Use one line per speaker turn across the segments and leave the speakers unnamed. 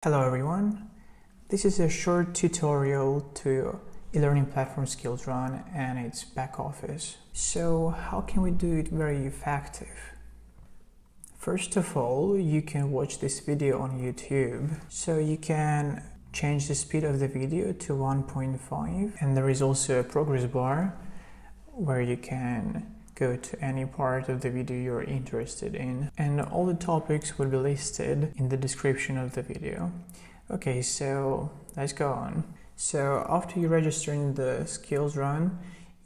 Hello everyone, this is a short tutorial to e-learning platform SkillzRun and its back office. So how can we do it very effective? First of all, you can watch this video on YouTube. So you can change the speed of the video to 1.5, and there is also a progress bar where you can go to any part of the video you're interested in, and all the topics will be listed in the description of the video. Okay, so let's go on. So after you register in the SkillzRun,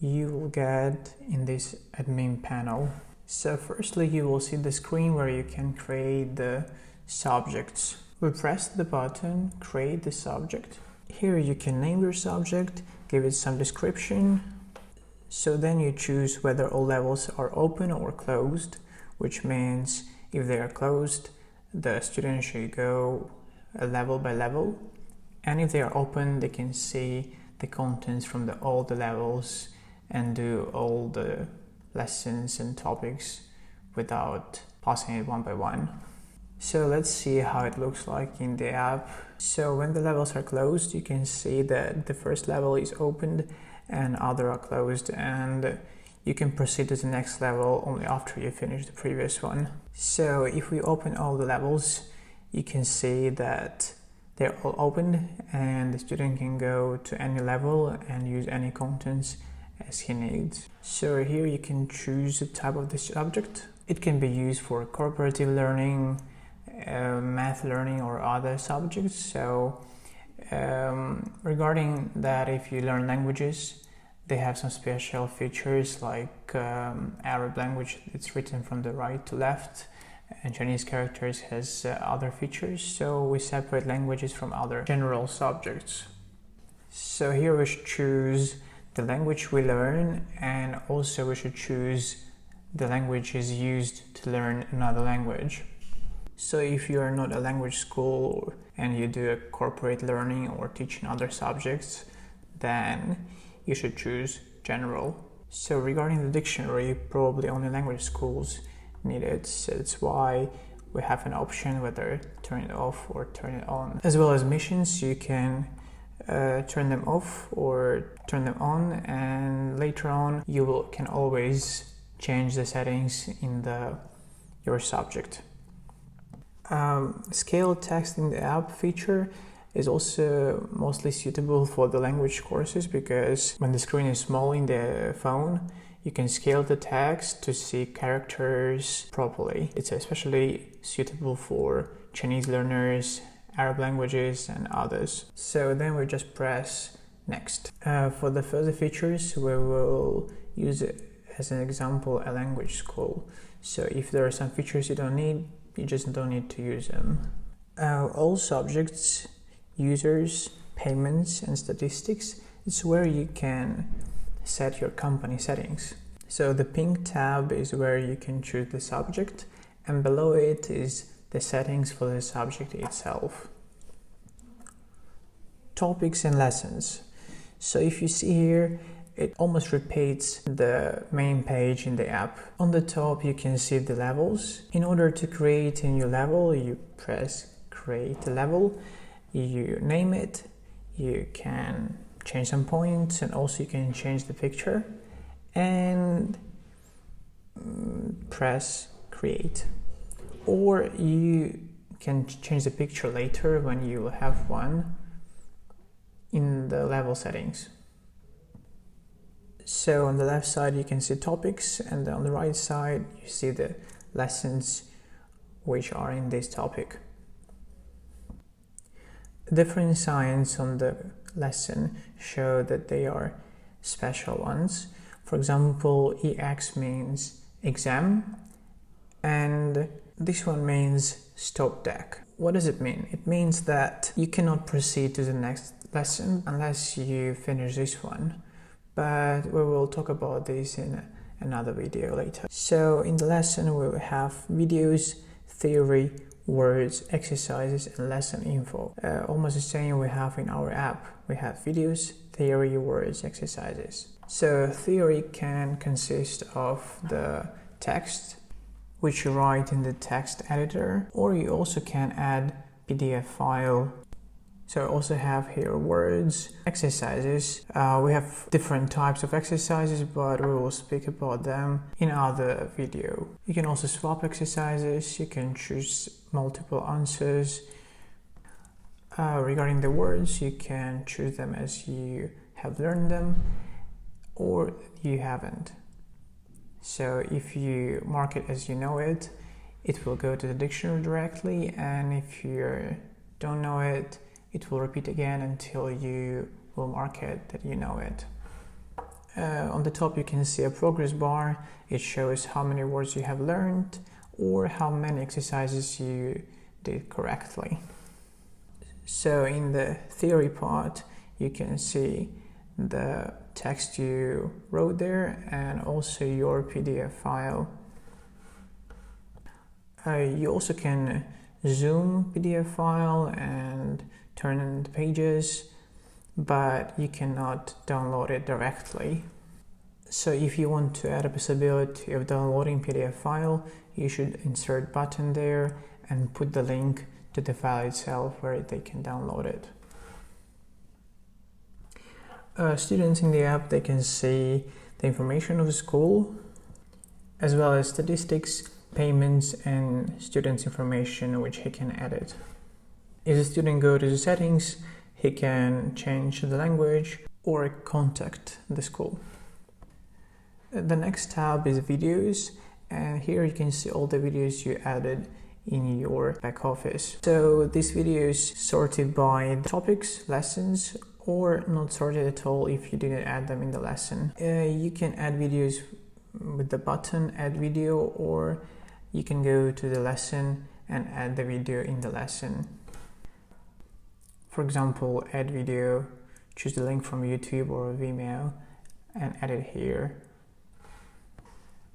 you will get in this admin panel. So firstly, you will see the screen where you can create the subjects. We press the button, create the subject. Here you can name your subject, give it some description. So then you choose whether all levels are open or closed, which means if they are closed, the student should go level by level. And if they are open, they can see the contents from all the levels and do all the lessons and topics without passing it one by one. So let's see how it looks like in the app. So when the levels are closed, you can see that the first level is opened and other are closed, and you can proceed to the next level only after you finish the previous one. So if we open all the levels, you can see that they're all opened and the student can go to any level and use any contents as he needs. So here you can choose the type of the subject. It can be used for cooperative learning, math learning, or other subjects. So regarding that, if you learn languages, they have some special features like Arab language, it's written from the right to left, and Chinese characters has other features. So we separate languages from other general subjects. So here we should choose the language we learn, and also we should choose the languages used to learn another language. So if you are not a language school and you do a corporate learning or teaching other subjects, then you should choose general. So regarding the dictionary, probably only language schools need it. So that's why we have an option whether turn it off or turn it on. As well as missions, you can turn them off or turn them on, and later on you can always change the settings in your subject. Scale text in the app feature is also mostly suitable for the language courses, because when the screen is small in the phone, you can scale the text to see characters properly. It's especially suitable for Chinese learners, Arab languages, and others. So then we just press next. For the further features, we will use it as an example a language school. So if there are some features you don't need, you just don't need to use them. All subjects, users, payments, and statistics, it's where you can set your company settings. So the pink tab is where you can choose the subject, and below it is the settings for the subject itself. Topics and lessons. So if you see here, it almost repeats the main page in the app. On the top, you can see the levels. In order to create a new level, you press create a level, you name it, you can change some points, and also you can change the picture, and press create. Or you can change the picture later when you have one in the level settings. So on the left side you can see topics, and on the right side you see the lessons which are in this topic. Different signs on the lesson show that they are special ones. For example, EX means exam, and this one means stop deck. What does it mean? It means that you cannot proceed to the next lesson unless you finish this one. But we will talk about this in another video later. So in the lesson we will have videos, theory, words, exercises, and lesson info. Almost the same we have in our app. We have videos, theory, words, exercises. So theory can consist of the text, which you write in the text editor, or you also can add PDF file. So I also have here words, exercises. We have different types of exercises, but we will speak about them in other video. You can also swap exercises. You can choose multiple answers. Regarding the words, you can choose them as you have learned them or you haven't. So if you mark it as you know it, it will go to the dictionary directly, and if you don't know it, it will repeat again until you will mark it that you know it. On the top you can see a progress bar. It shows how many words you have learned or how many exercises you did correctly. So in the theory part, you can see the text you wrote there and also your PDF file. You also can zoom PDF file and turn in the pages, but you cannot download it directly. So if you want to add a possibility of downloading PDF file, you should insert button there and put the link to the file itself where they can download it. Students in the app, they can see the information of the school, as well as statistics, payments, and students' information which he can edit. If the student go to the settings, he can change the language or contact the school. The next tab is videos, and here you can see all the videos you added in your back office. So this video is sorted by topics, lessons, or not sorted at all if you didn't add them in the lesson. You can add videos with the button add video, or you can go to the lesson and add the video in the lesson. For example, add video, choose the link from YouTube or Vimeo and add it here.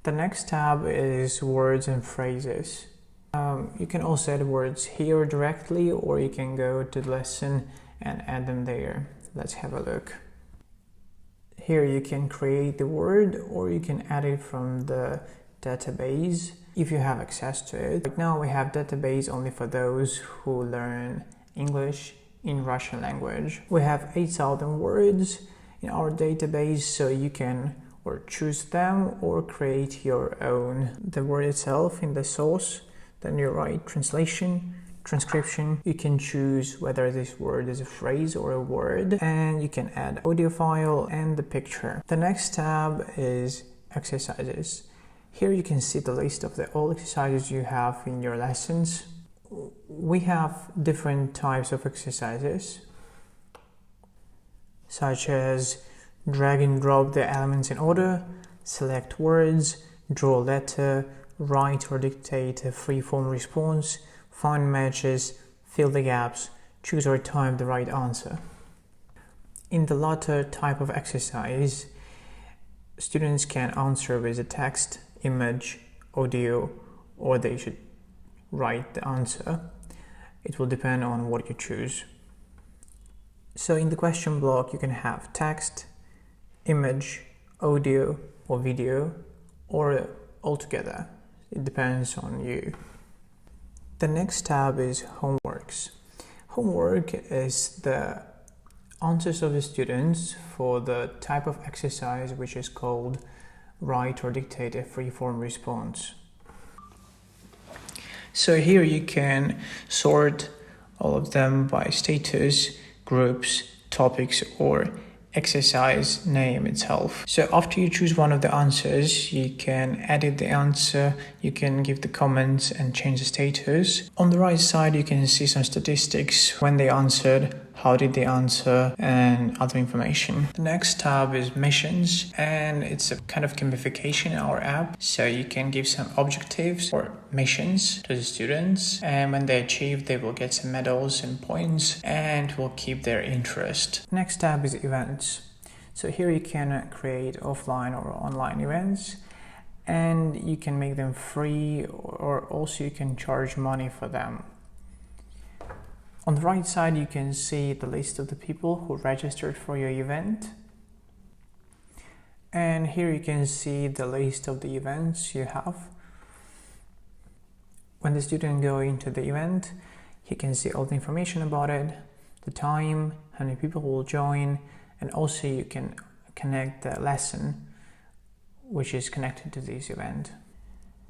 The next tab is words and phrases. You can also add words here directly, or you can go to the lesson and add them there. Let's have a look. Here you can create the word, or you can add it from the database if you have access to it. Right now we have database only for those who learn English in Russian language. We have 8,000 words in our database, so you can or choose them or create your own. The word itself in the source, then you write translation, transcription. You can choose whether this word is a phrase or a word, and you can add audio file and the picture. The next tab is exercises. Here you can see the list of all exercises you have in your lessons. We have different types of exercises, such as drag and drop the elements in order, select words, draw a letter, write or dictate a free-form response, find matches, fill the gaps, choose or type the right answer. In the latter type of exercise, students can answer with a text, image, audio, or they should write the answer. It will depend on what you choose. So in the question block, you can have text, image, audio, or video, or all together. It depends on you. The next tab is homeworks. Homework is the answers of the students for the type of exercise which is called write or dictate a free-form response. So here you can sort all of them by status, groups, topics, or exercise name itself. So after you choose one of the answers, you can edit the answer, you can give the comments and change the status. On the right side, you can see some statistics, when they answered, how did they answer, and other information. The next tab is missions, and it's a kind of gamification in our app. So you can give some objectives or missions to the students, and when they achieve, they will get some medals and points and will keep their interest. Next tab is events. So here you can create offline or online events, and you can make them free, or also you can charge money for them. On the right side, you can see the list of the people who registered for your event. And here you can see the list of the events you have. When the student goes into the event, He can see all the information about it, the time, how many people will join, and also you can connect the lesson which is connected to this event.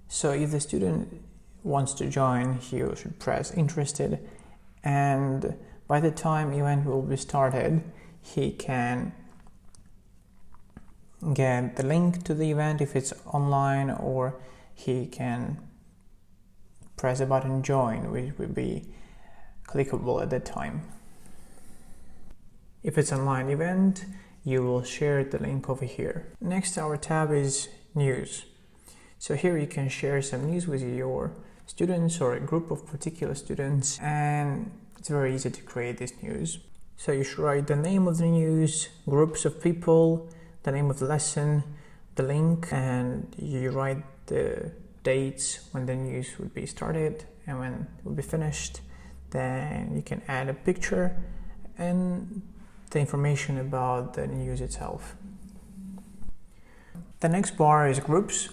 So if the student wants to join, he should press interested, and by the time event will be started, he can get the link to the event if it's online, or he can press the button join, which will be clickable at that time. If it's an online event, you will share the link over here. Next, our tab is news. So here you can share some news with your students or a group of particular students, and it's very easy to create this news. So you should write the name of the news, groups of people, the name of the lesson, the link, and you write the dates when the news would be started and when it will be finished. Then you can add a picture and the information about the news itself. The next bar is groups.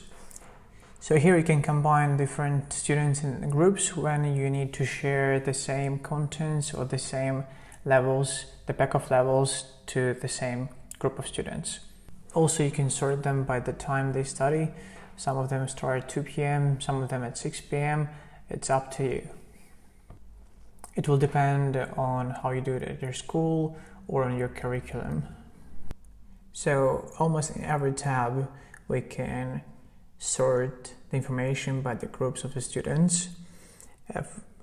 So here you can combine different students in groups when you need to share the same contents or the same levels, the back-off levels, to the same group of students. Also, you can sort them by the time they study. Some of them start at 2 p.m., some of them at 6 p.m. It's up to you. It will depend on how you do it at your school or on your curriculum. So almost in every tab, we can sort the information by the groups of the students,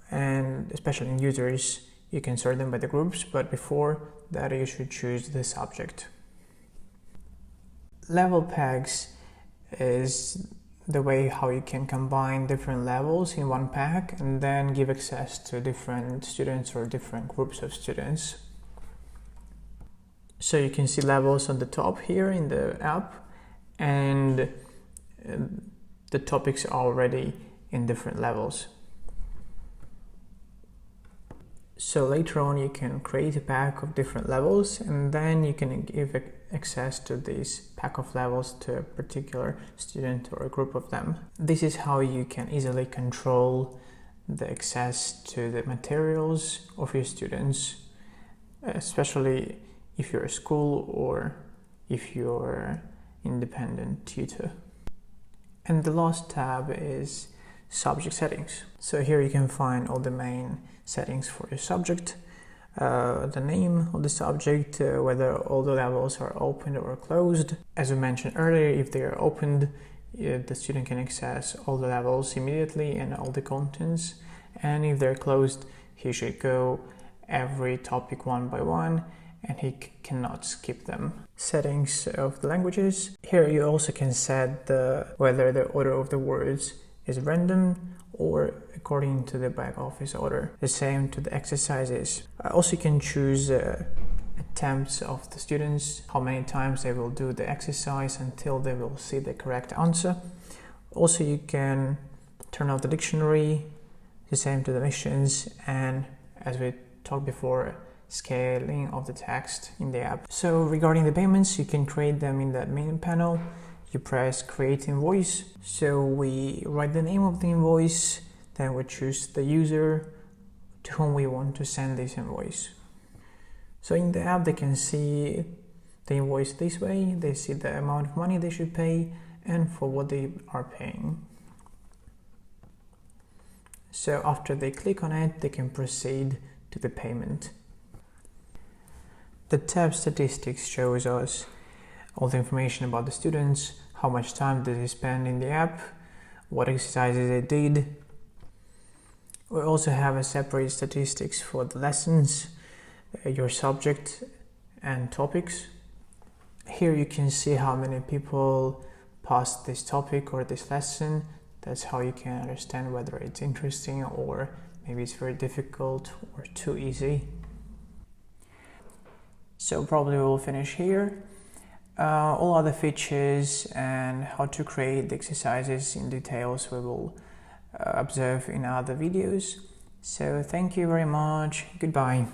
and especially in users, you can sort them by the groups, but before that you should choose the subject. Level packs is the way how you can combine different levels in one pack and then give access to different students or different groups of students. So you can see levels on the top here in the app, and the topics are already in different levels. So later on you can create a pack of different levels, and then you can give access to this pack of levels to a particular student or a group of them. This is how you can easily control the access to the materials of your students, especially if you're a school or if you're independent tutor. And the last tab is subject settings. So here you can find all the main settings for your subject, the name of the subject, whether all the levels are opened or closed. As we mentioned earlier, if they are opened, the student can access all the levels immediately and all the contents, and if they're closed, he should go every topic one by one, and he cannot skip them. Settings of the languages. Here you also can set whether the order of the words is random or according to the back office order. The same to the exercises. Also you can choose attempts of the students, how many times they will do the exercise until they will see the correct answer. Also you can turn off the dictionary, the same to the missions, and as we talked before, scaling of the text in the app. So regarding the payments, you can create them in that main panel. You press create invoice. So we write the name of the invoice, then we choose the user to whom we want to send this invoice. So in the app, they can see the invoice this way. They see the amount of money they should pay and for what they are paying. So after they click on it, they can proceed to the payment. The tab statistics shows us all the information about the students, how much time did they spend in the app, what exercises they did. We also have a separate statistics for the lessons, your subject and topics. Here you can see how many people passed this topic or this lesson. That's how you can understand whether it's interesting or maybe it's very difficult or too easy. So probably we'll finish here. All other features and how to create the exercises in details we will observe in other videos. So thank you very much. Goodbye.